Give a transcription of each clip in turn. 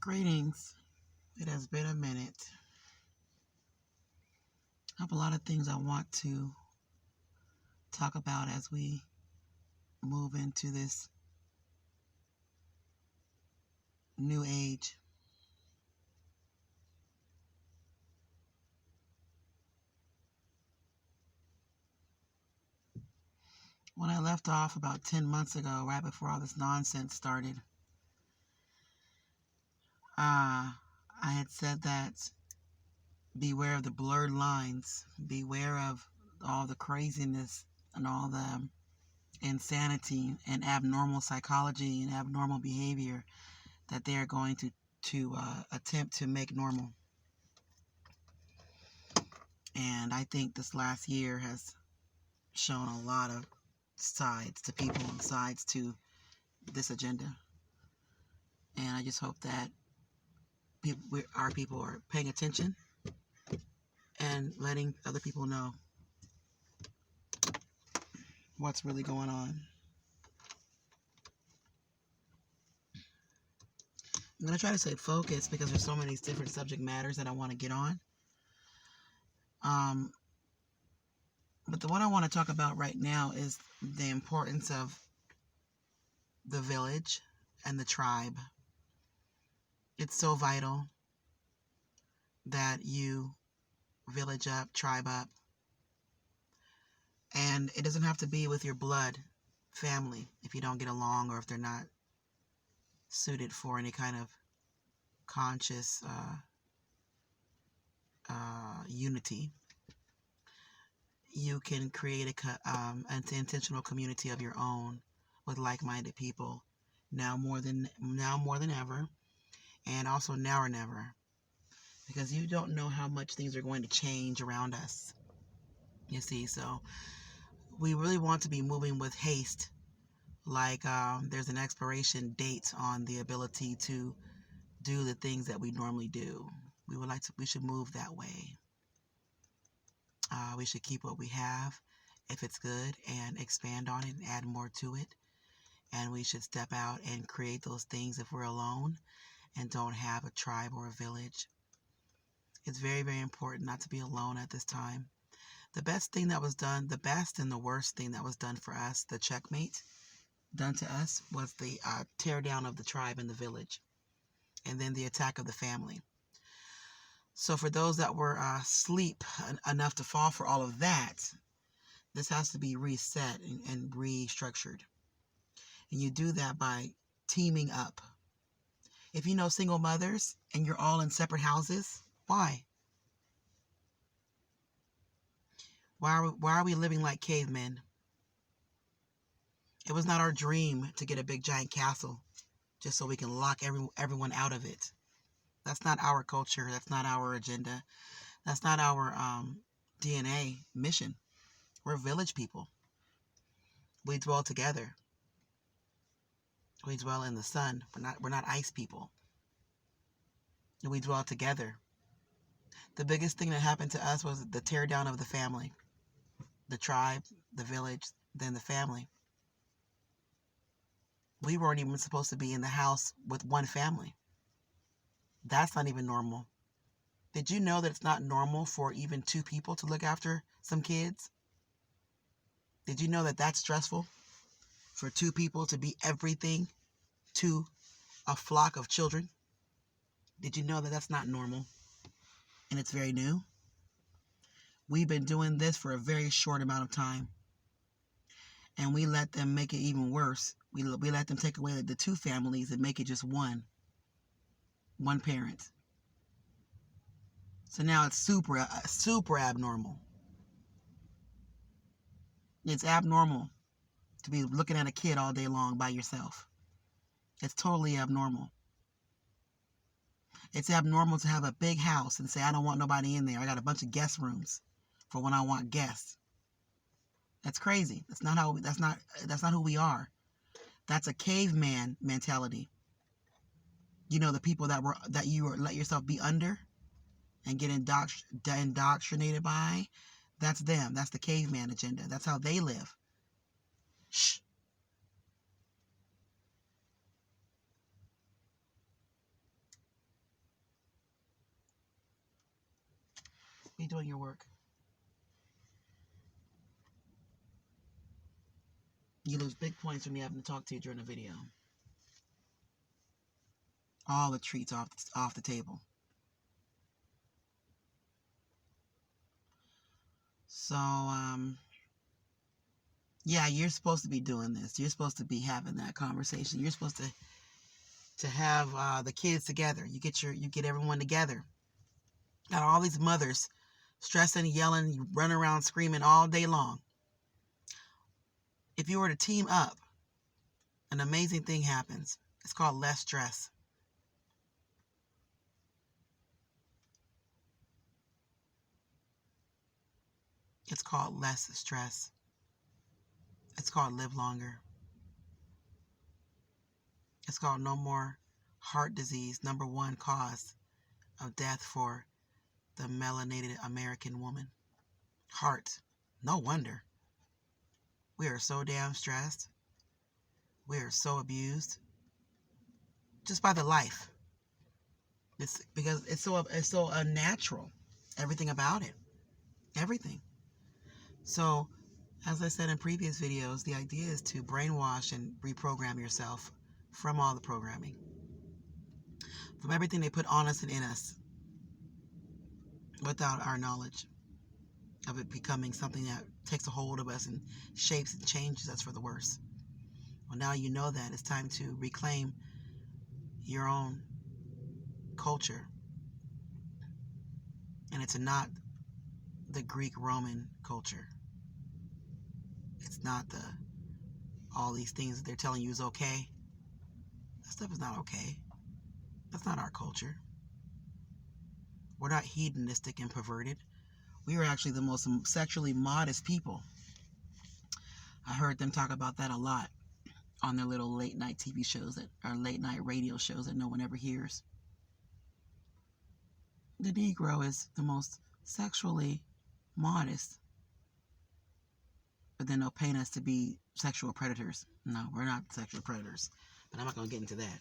Greetings. It has been a minute. I have a lot of things I want to talk about as we move into this new age. When I left off about 10 months ago, right before all this nonsense started, I had said that beware of the blurred lines, beware of all the craziness and all the insanity and abnormal psychology and abnormal behavior that they are going to attempt to make normal. And I think this last year has shown a lot of sides to people and sides to this agenda. And I just hope that our people are paying attention and letting other people know what's really going on. I'm going to try to stay focused because there's so many different subject matters that I want to get on. But the one I want to talk about right now is the importance of the village and the tribe. It's so vital that you village up, tribe up. And it doesn't have to be with your blood family if you don't get along or if they're not suited for any kind of conscious unity. You can create an intentional community of your own with like-minded people now more than ever, and also now or never, because you don't know how much things are going to change around us. You see, so we really want to be moving with haste, like there's an expiration date on the ability to do the things that we normally do. We should move that way. We should keep what we have if it's good and expand on it and add more to it. And we should step out and create those things if we're alone and don't have a tribe or a village. It's very, very important not to be alone at this time. The best thing that was done, the best and the worst thing that was done for us, the checkmate done to us, was the tear down of the tribe and the village, and then the attack of the family. So for those that were asleep enough to fall for all of that, this has to be reset and restructured. And you do that by teaming up. If you know single mothers and you're all in separate houses, why? Why are we living like cavemen? It was not our dream to get a big giant castle just so we can lock everyone out of it. That's not our culture. That's not our agenda. That's not our DNA mission. We're village people. We dwell together. We dwell in the sun. We're not ice people. And we dwell together. The biggest thing that happened to us was the tear down of the family. The tribe, the village, then the family. We weren't even supposed to be in the house with one family. That's not even normal. Did you know that it's not normal for even two people to look after some kids? Did you know that that's stressful? For two people to be everything to a flock of children? Did you know that that's not normal? And it's very new. We've been doing this for a very short amount of time. And we let them make it even worse. We let them take away the two families and make it just one parent. So now it's super abnormal. It's abnormal to be looking at a kid all day long by yourself. It's totally abnormal. It's abnormal to have a big house and say, I don't want nobody in there. I got a bunch of guest rooms for when I want guests. That's crazy. That's not who we are. That's a caveman mentality. You know, the people that you let yourself be under and get indoctrinated by, that's them. That's the caveman agenda. That's how they live. Shh. Be doing your work. You lose big points from me having to talk to you during a video. All the treats off the table. So, yeah, you're supposed to be doing this. You're supposed to be having that conversation. You're supposed to have the kids together. You get everyone together. Got all these mothers stressing, yelling, you run around screaming all day long. If you were to team up, an amazing thing happens. It's called less stress. It's called less stress. It's called live longer. It's called no more heart disease, number one cause of death for the melanated American woman. Heart. No wonder. We are so damn stressed. We are so abused. Just by the life. It's because it's so unnatural. Everything about it. Everything. So, as I said in previous videos, the idea is to brainwash and reprogram yourself from all the programming. From everything they put on us and in us. Without our knowledge of it becoming something that takes a hold of us and shapes and changes us for the worse. Well, now you know that. It's time to reclaim your own culture. And it's not the Greek-Roman culture. It's not all these things that they're telling you is okay. That stuff is not okay. That's not our culture. We're not hedonistic and perverted. We are actually the most sexually modest people. I heard them talk about that a lot on their little late night TV shows or late night radio shows that no one ever hears. The Negro is the most sexually modest. But then they'll paint us to be sexual predators. No, we're not sexual predators. But I'm not going to get into that.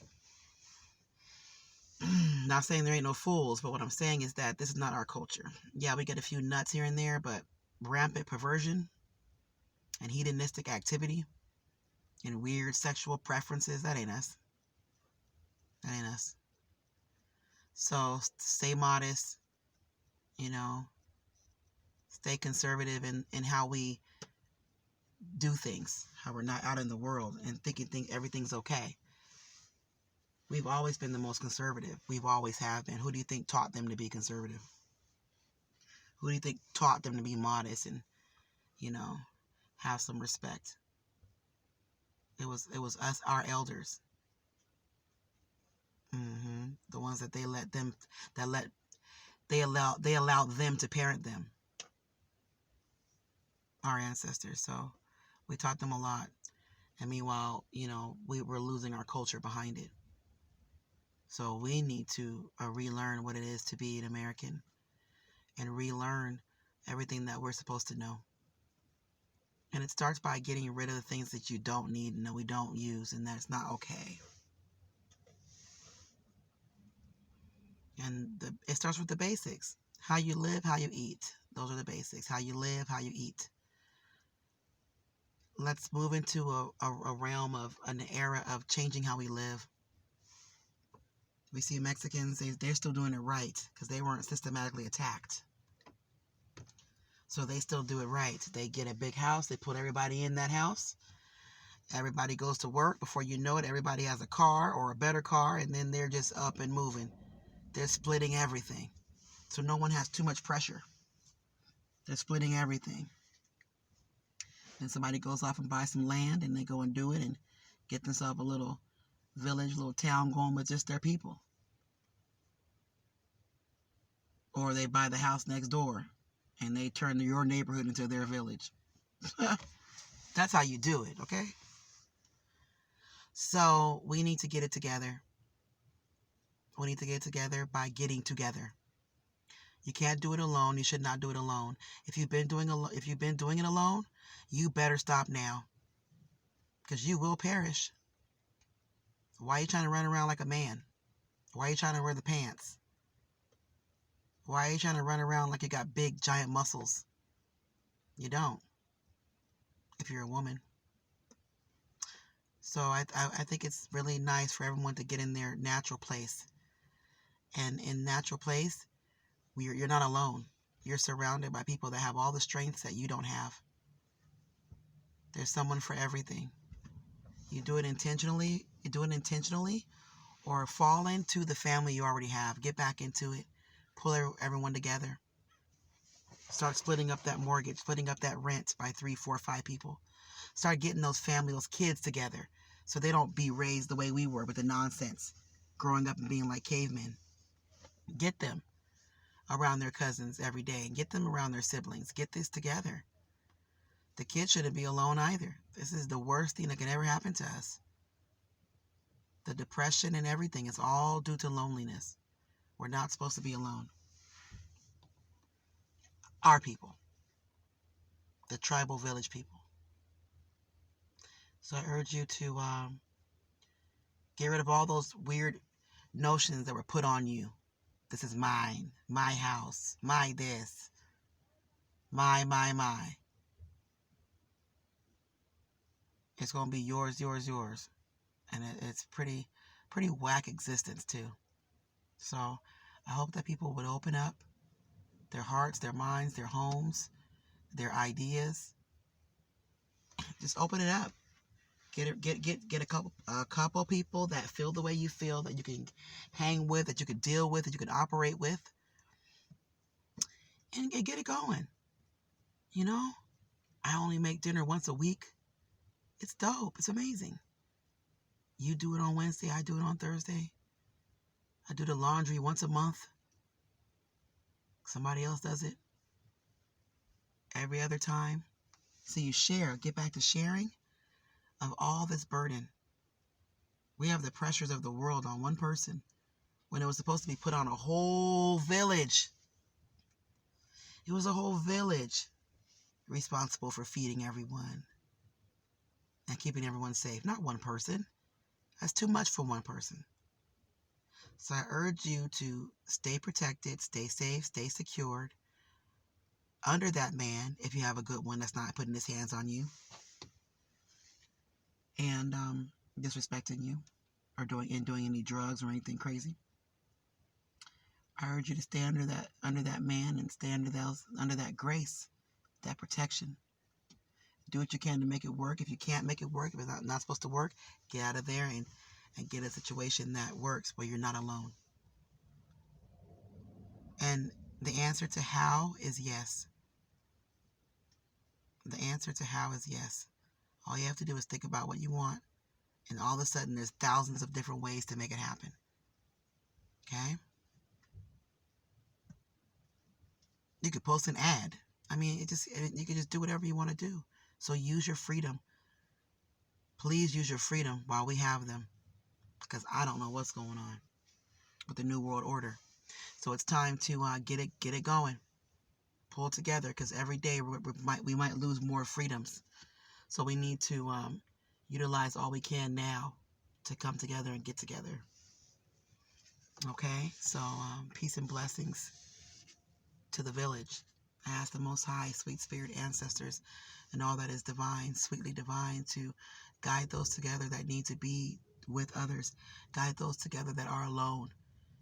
Not saying there ain't no fools, but what I'm saying is that this is not our culture. Yeah, we get a few nuts here and there, but rampant perversion and hedonistic activity and weird sexual preferences, that ain't us. That ain't us. So stay modest, stay conservative in how we do things, how we're not out in the world and thinking everything's okay. We've always been the most conservative. We've always have been. Who do you think taught them to be conservative? Who do you think taught them to be modest and, have some respect? It was us, our elders. The ones that they allowed them to parent them. Our ancestors. So we taught them a lot. And meanwhile, we were losing our culture behind it. So we need to relearn what it is to be an American and relearn everything that we're supposed to know. And it starts by getting rid of the things that you don't need and that we don't use, and that's not okay. And it starts with the basics. How you live, how you eat. Those are the basics. How you live, how you eat. Let's move into a realm of an era of changing how we live. We see Mexicans, they're still doing it right because they weren't systematically attacked. So they still do it right. They get a big house. They put everybody in that house. Everybody goes to work. Before you know it, everybody has a car or a better car, and then they're just up and moving. They're splitting everything. So no one has too much pressure. They're splitting everything. Then somebody goes off and buys some land, and they go and do it and get themselves a little village, little town going with just their people. Or they buy the house next door and they turn your neighborhood into their village. That's how you do it, okay? So we need to get it together. We need to get it together by getting together. You can't do it alone. You should not do it alone. If you've been doing it alone, you better stop now, because you will perish. Why are you trying to run around like a man? Why are you trying to wear the pants? Why are you trying to run around like you got big, giant muscles? You don't, if you're a woman. So I think it's really nice for everyone to get in their natural place. And in natural place, you're not alone. You're surrounded by people that have all the strengths that you don't have. There's someone for everything. You do it intentionally, or fall into the family you already have. Get back into it. Pull everyone together. Start splitting up that mortgage, splitting up that rent by 3, 4, 5 people. Start getting those kids together so they don't be raised the way we were with the nonsense, growing up and being like cavemen. Get them around their cousins every day and get them around their siblings. Get this together. The kids shouldn't be alone either. This is the worst thing that can ever happen to us. The depression and everything is all due to loneliness. We're not supposed to be alone. Our people. The tribal village people. So I urge you to get rid of all those weird notions that were put on you. This is mine, my house, my this, my. It's going to be yours. And it's pretty whack existence too. So I hope that people would open up their hearts, their minds, their homes, their ideas. Just open it up. Get a couple people that feel the way you feel, that you can hang with, that you can deal with, that you can operate with, and get it going. You know, I only make dinner once a week. It's dope. It's amazing. You do it on Wednesday. I do it on Thursday. I do the laundry once a month. Somebody else does it every other time. So you share. Get back to sharing of all this burden. We have the pressures of the world on one person when it was supposed to be put on a whole village. It was a whole village responsible for feeding everyone and keeping everyone safe. Not one person. That's too much for one person. So I urge you to stay protected, stay safe, stay secured under that man, if you have a good one that's not putting his hands on you and disrespecting you or doing any drugs or anything crazy. I urge you to stay under that man and stay under that grace, that protection. Do what you can to make it work. If you can't make it work, if it's not supposed to work, get out of there and get a situation that works where you're not alone. And the answer to how is yes. The answer to how is yes. All you have to do is think about what you want, and all of a sudden there's thousands of different ways to make it happen. Okay? You could post an ad. I mean, you can just do whatever you want to do. So use your freedom. Please use your freedom while we have them, because I don't know what's going on with the New World Order. So it's time to get it going. Pull together, because every day we might lose more freedoms. So we need to utilize all we can now to come together and get together. Okay? So peace and blessings to the village. I ask the Most High, sweet spirit ancestors, and all that is divine, sweetly divine, to guide those together that need to be with others. Guide those together that are alone.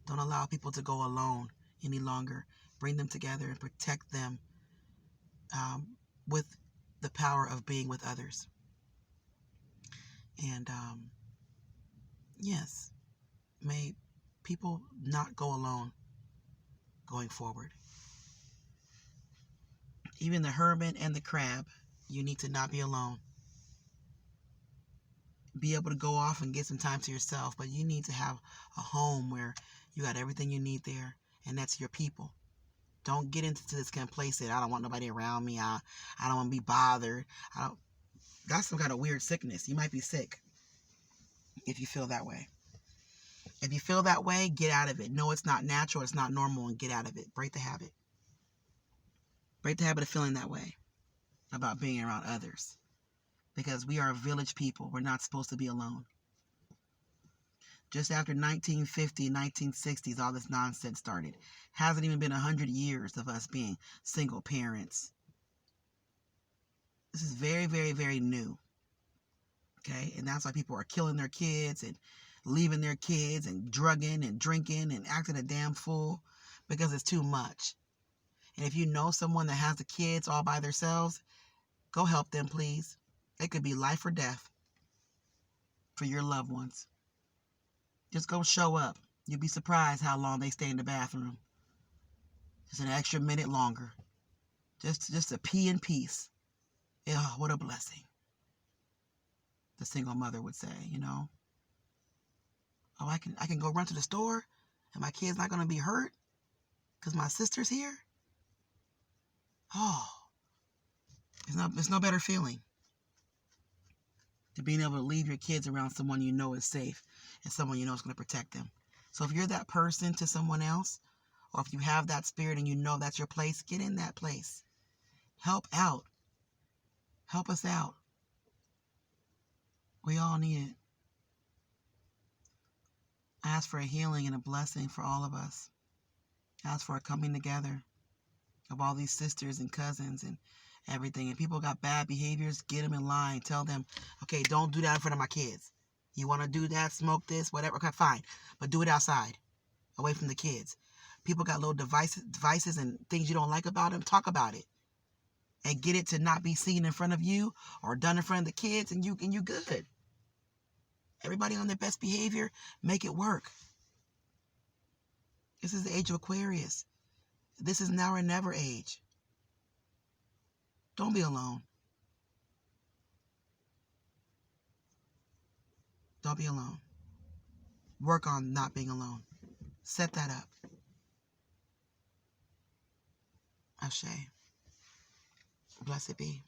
Don't allow people to go alone any longer. Bring them together and protect them with the power of being with others. And yes, may people not go alone going forward. Even the hermit and the crab, you need to not be alone. Be able to go off and get some time to yourself, but you need to have a home where you got everything you need there, and that's your people. Don't get into this complacent, I don't want nobody around me, I don't want to be bothered. That's some kind of weird sickness. You might be sick if you feel that way. If you feel that way, get out of it. No, it's not natural, it's not normal, and get out of it. Break the habit. Break the habit of feeling that way about being around others. Because we are village people. We're not supposed to be alone. Just after 1950, 1960s, all this nonsense started. Hasn't even been 100 years of us being single parents. This is very, very, very new. Okay? And that's why people are killing their kids and leaving their kids and drugging and drinking and acting a damn fool because it's too much. And if you know someone that has the kids all by themselves, go help them, please. It could be life or death for your loved ones. Just go show up. You'd be surprised how long they stay in the bathroom. Just an extra minute longer. Just to pee in peace. Oh, what a blessing. The single mother would say, you know. Oh, I can go run to the store and my kid's not going to be hurt because my sister's here. Oh, it's no better feeling to being able to leave your kids around someone you know is safe and someone you know is going to protect them. So if you're that person to someone else, or if you have that spirit and you know that's your place, get in that place. Help out. Help us out. We all need it. I ask for a healing and a blessing for all of us. I ask for a coming together of all these sisters and cousins and everything. And people got bad behaviors, get them in line. Tell them, okay, don't do that in front of my kids. You want to do that, smoke this, whatever, okay, fine. But do it outside, away from the kids. People got little devices and things you don't like about them. Talk about it. And get it to not be seen in front of you or done in front of the kids, and you good. Everybody on their best behavior, make it work. This is the age of Aquarius. This is now or never age. Don't be alone. Don't be alone. Work on not being alone. Set that up. Ashe. Blessed be.